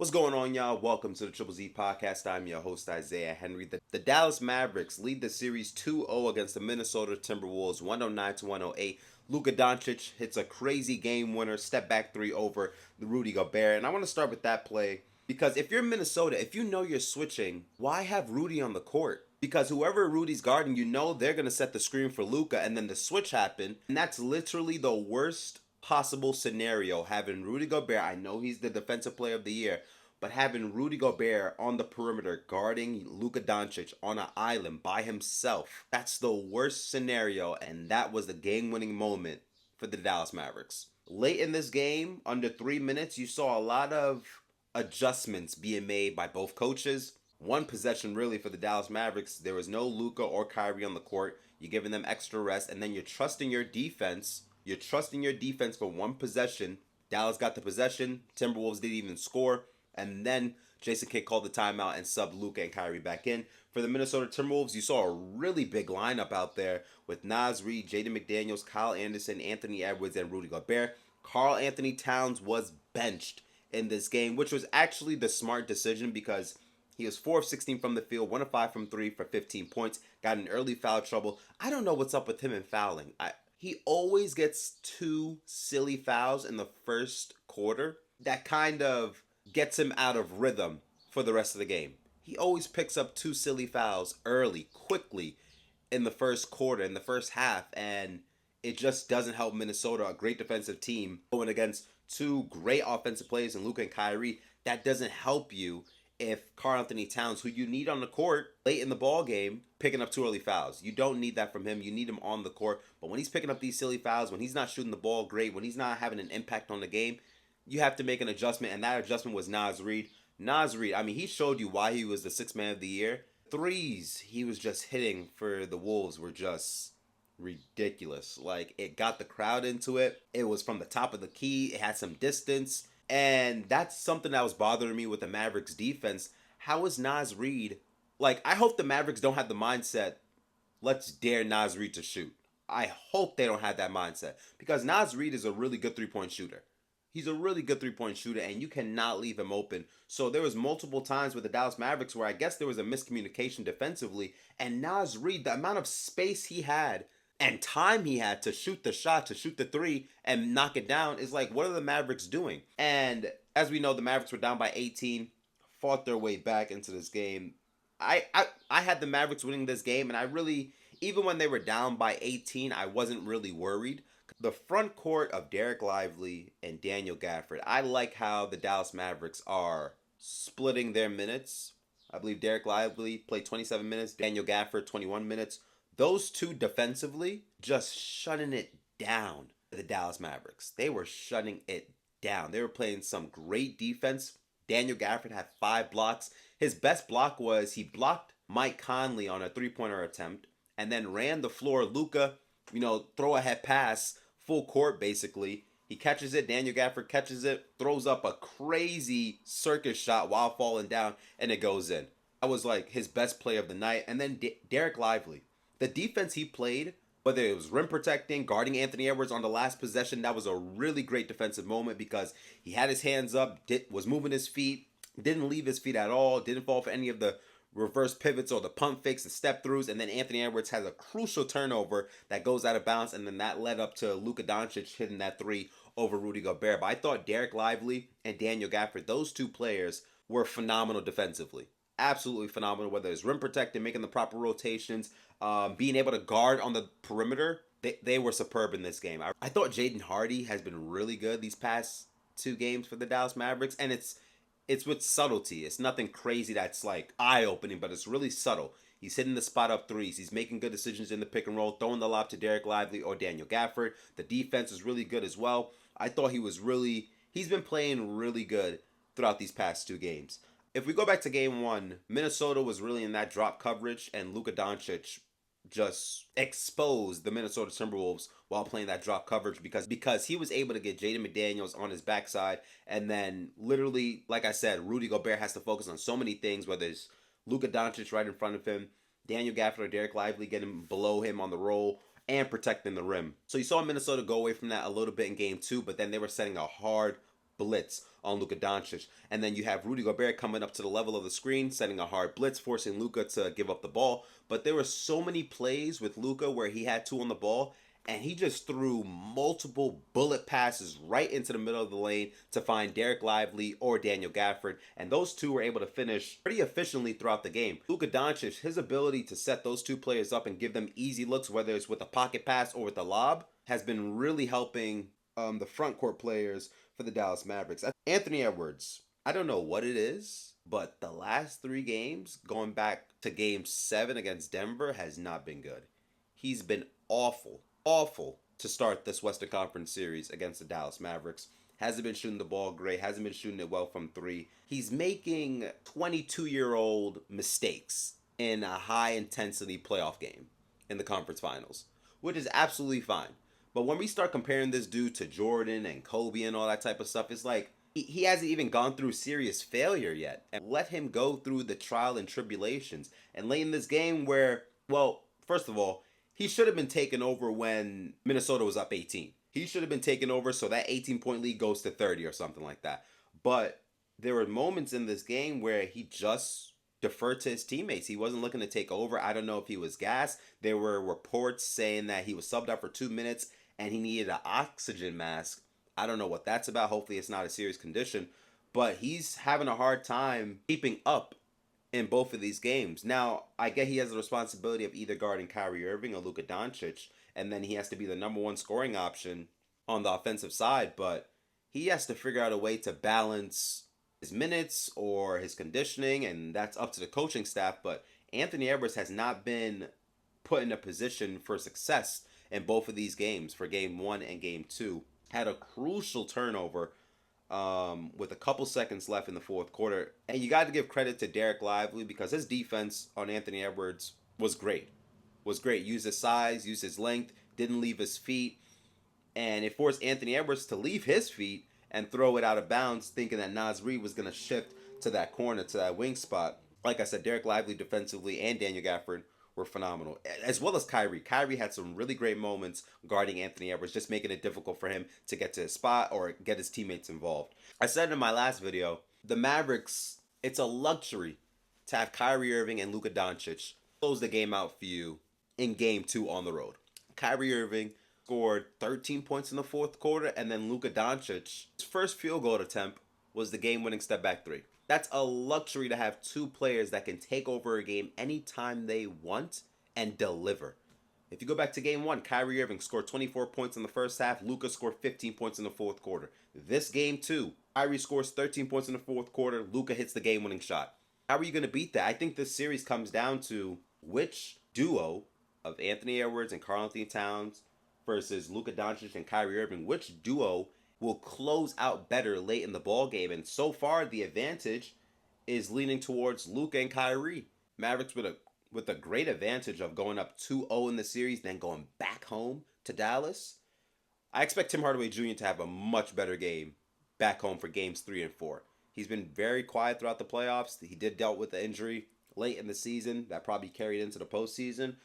What's going on, y'all? Welcome to the Triple Z Podcast. I'm your host, Isaiah Henry. The Dallas Mavericks lead the series 2-0 against the Minnesota Timberwolves, 109 to 108. Luka Doncic hits a crazy game winner, step back three over the Rudy Gobert. And I want to start with that play because if you're Minnesota, if you know you're switching, why have Rudy on the court? Because whoever Rudy's guarding, you know they're going to set the screen for Luka, and then the switch happened. And that's literally the worst possible scenario, having Rudy Gobert. I know he's the defensive player of the year, but having Rudy Gobert on the perimeter guarding Luka Doncic on an island by himself, that's the worst scenario, and that was the game-winning moment for the Dallas Mavericks. Late in this game, under 3 minutes, you saw a lot of adjustments being made by both coaches. One possession really for the Dallas Mavericks, there was no Luka or Kyrie on the court. You're giving them extra rest, and then you're trusting your defense. You're trusting your defense for one possession. Dallas got the possession. Timberwolves didn't even score. And then Jason Kidd called the timeout and subbed Luka and Kyrie back in. For the Minnesota Timberwolves, you saw a really big lineup out there with Naz Reid, Jaden McDaniels, Kyle Anderson, Anthony Edwards, and Rudy Gobert. Karl Anthony Towns was benched in this game, which was actually the smart decision because he was 4 of 16 from the field, 1 of 5 from 3 for 15 points, got in early foul trouble. I don't know what's up with him in fouling. He always gets two silly fouls in the first quarter that kind of gets him out of rhythm for the rest of the game. He always picks up two silly fouls early, quickly in the first quarter, in the first half, and it just doesn't help Minnesota, a great defensive team, going against two great offensive players in Luka and Kyrie. That doesn't help you if Karl Anthony Towns, who you need on the court late in the ball game, picking up two early fouls. You don't need that from him. You need him on the court. But when he's picking up these silly fouls, when he's not shooting the ball great, when he's not having an impact on the game, you have to make an adjustment, and that adjustment was Naz Reid. Naz Reid, I mean, he showed you why he was the sixth man of the year. Threes he was just hitting for the Wolves were just ridiculous. Like, it got the crowd into it. It was from the top of the key. It had some distance. And that's something that was bothering me with the Mavericks defense. How is Naz Reid? Like, I hope the Mavericks don't have the mindset, let's dare Naz Reid to shoot. I hope they don't have that mindset because Naz Reid is a really good three-point shooter. He's a really good three-point shooter, and you cannot leave him open. So there was multiple times with the Dallas Mavericks where I guess there was a miscommunication defensively, and Naz Reid, the amount of space he had and time he had to shoot the shot, to shoot the three and knock it down is like, what are the Mavericks doing? And as we know, the Mavericks were down by 18, fought their way back into this game. I had the Mavericks winning this game, and I really, even when they were down by 18, I wasn't really worried. The front court of Dereck Lively and Daniel Gafford, I like how the Dallas Mavericks are splitting their minutes. I believe Dereck Lively played 27 minutes, Daniel Gafford 21 minutes. Those two defensively just shutting it down, the Dallas Mavericks. They were shutting it down. They were playing some great defense. Daniel Gafford had 5 blocks. His best block was he blocked Mike Conley on a three-pointer attempt and then ran the floor. Luka, throw ahead pass, full court basically. He catches it. Daniel Gafford catches it, throws up a crazy circus shot while falling down, and it goes in. That was like his best play of the night. And then Dereck Lively. The defense he played, whether it was rim protecting, guarding Anthony Edwards on the last possession, that was a really great defensive moment because he had his hands up, was moving his feet, didn't leave his feet at all, didn't fall for any of the reverse pivots or the pump fakes, the step throughs, and then Anthony Edwards has a crucial turnover that goes out of bounds, and then that led up to Luka Doncic hitting that three over Rudy Gobert. But I thought Dereck Lively and Daniel Gafford, those two players, were phenomenal defensively. Absolutely phenomenal, whether it's rim protecting, making the proper rotations, being able to guard on the perimeter. They were superb in this game. I thought Jaden Hardy has been really good these past 2 games for the Dallas Mavericks, and it's with subtlety. It's nothing crazy that's like eye-opening, but it's really subtle. He's hitting the spot up threes. He's making good decisions in the pick and roll, throwing the lob to Dereck Lively or Daniel Gafford. The defense is really good as well. I thought he's been playing really good throughout these past 2 games. If we go back to game 1, Minnesota was really in that drop coverage, and Luka Doncic just exposed the Minnesota Timberwolves while playing that drop coverage because he was able to get Jaden McDaniels on his backside, and then literally, like I said, Rudy Gobert has to focus on so many things, whether it's Luka Doncic right in front of him, Daniel Gafford or Dereck Lively getting below him on the roll, and protecting the rim. So you saw Minnesota go away from that a little bit in game 2, but then they were setting a hard blitz on Luka Doncic. And then you have Rudy Gobert coming up to the level of the screen, setting a hard blitz, forcing Luka to give up the ball. But there were so many plays with Luka where he had two on the ball, and he just threw multiple bullet passes right into the middle of the lane to find Dereck Lively or Daniel Gafford, and those two were able to finish pretty efficiently throughout the game. Luka Doncic, his ability to set those two players up and give them easy looks, whether it's with a pocket pass or with a lob, has been really helping the front court players for the Dallas Mavericks. Anthony Edwards, I don't know what it is, but the last three games, going back to game 7 against Denver, has not been good. He's been awful to start this Western Conference series against the Dallas Mavericks. Hasn't been shooting the ball great, hasn't been shooting it well from three. He's making 22-year-old mistakes in a high-intensity playoff game in the conference finals, which is absolutely fine. But when we start comparing this dude to Jordan and Kobe and all that type of stuff, it's like he hasn't even gone through serious failure yet. And let him go through the trial and tribulations. And late in this game where, well, first of all, he should have been taken over when Minnesota was up 18. He should have been taken over so that 18-point lead goes to 30 or something like that. But there were moments in this game where he just deferred to his teammates. He wasn't looking to take over. I don't know if he was gassed. There were reports saying that he was subbed out for 2 minutes and he needed an oxygen mask. I don't know what that's about. Hopefully it's not a serious condition. But he's having a hard time keeping up in both of these games. Now, I get he has the responsibility of either guarding Kyrie Irving or Luka Doncic, and then he has to be the number one scoring option on the offensive side, but he has to figure out a way to balance his minutes or his conditioning, and that's up to the coaching staff. But Anthony Edwards has not been put in a position for success in both of these games, for game 1 and game 2. Had a crucial turnover with a couple seconds left in the fourth quarter. And you got to give credit to Dereck Lively because his defense on Anthony Edwards was great. Used his size, used his length, didn't leave his feet. And it forced Anthony Edwards to leave his feet and throw it out of bounds, thinking that Naz Reid was going to shift to that corner, to that wing spot. Like I said, Dereck Lively defensively and Daniel Gafford were phenomenal, as well as Kyrie. Kyrie had some really great moments guarding Anthony Edwards, just making it difficult for him to get to his spot or get his teammates involved. I said in my last video, the Mavericks, it's a luxury to have Kyrie Irving and Luka Doncic close the game out for you in game 2 on the road. Kyrie Irving scored 13 points in the fourth quarter, and then Luka Doncic, his first field goal attempt was the game-winning step-back 3. That's a luxury to have two players that can take over a game anytime they want and deliver. If you go back to game 1, Kyrie Irving scored 24 points in the first half. Luka scored 15 points in the fourth quarter. This game 2, Kyrie scores 13 points in the fourth quarter. Luka hits the game-winning shot. How are you going to beat that? I think this series comes down to which duo of Anthony Edwards and Karl-Anthony Towns versus Luka Doncic and Kyrie Irving, which duo will close out better late in the ball game. And so far, the advantage is leaning towards Luka and Kyrie. Mavericks with a great advantage of going up 2-0 in the series, then going back home to Dallas. I expect Tim Hardaway Jr. to have a much better game back home for games 3 and 4. He's been very quiet throughout the playoffs. He did dealt with the injury late in the season that probably carried into the postseason.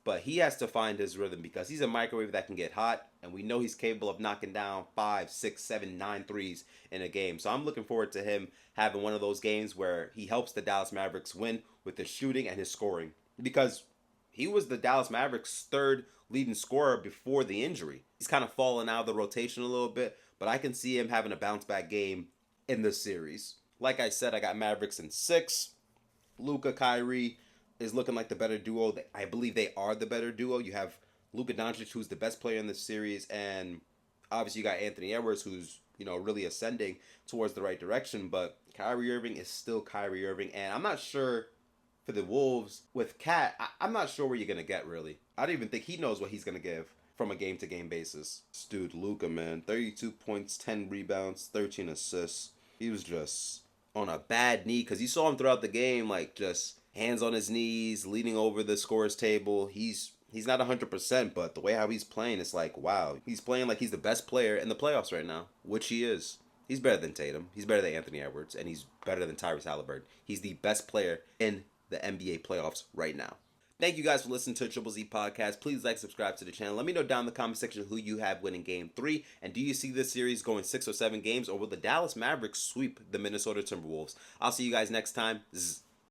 But he has to find his rhythm because he's a microwave that can get hot, and we know he's capable of knocking down 5, 6, 7, 9 threes in a game. So I'm looking forward to him having one of those games where he helps the Dallas Mavericks win with his shooting and his scoring. Because he was the Dallas Mavericks' third leading scorer before the injury. He's kind of fallen out of the rotation a little bit, but I can see him having a bounce-back game in this series. Like I said, I got Mavericks in 6. Luka, Kyrie is looking like the better duo. I believe they are the better duo. You have Luka Doncic, who's the best player in this series, and obviously you got Anthony Edwards, who's really ascending towards the right direction. But Kyrie Irving is still Kyrie Irving, and I'm not sure for the Wolves with Cat. I'm not sure where you're gonna get really. I don't even think he knows what he's gonna give from a game-to-game basis. This dude Luka, man, 32 points, 10 rebounds, 13 assists. He was just on a bad knee because you saw him throughout the game, like just hands on his knees, leaning over the scorer's table. He's not 100%, but the way how he's playing, it's like, wow. He's playing like he's the best player in the playoffs right now, which he is. He's better than Tatum. He's better than Anthony Edwards, and he's better than Tyrese Halliburton. He's the best player in the NBA playoffs right now. Thank you guys for listening to the Triple Z podcast. Please like, subscribe to the channel. Let me know down in the comment section who you have winning game 3. And do you see this series going 6 or 7 games, or will the Dallas Mavericks sweep the Minnesota Timberwolves? I'll see you guys next time. Zzz.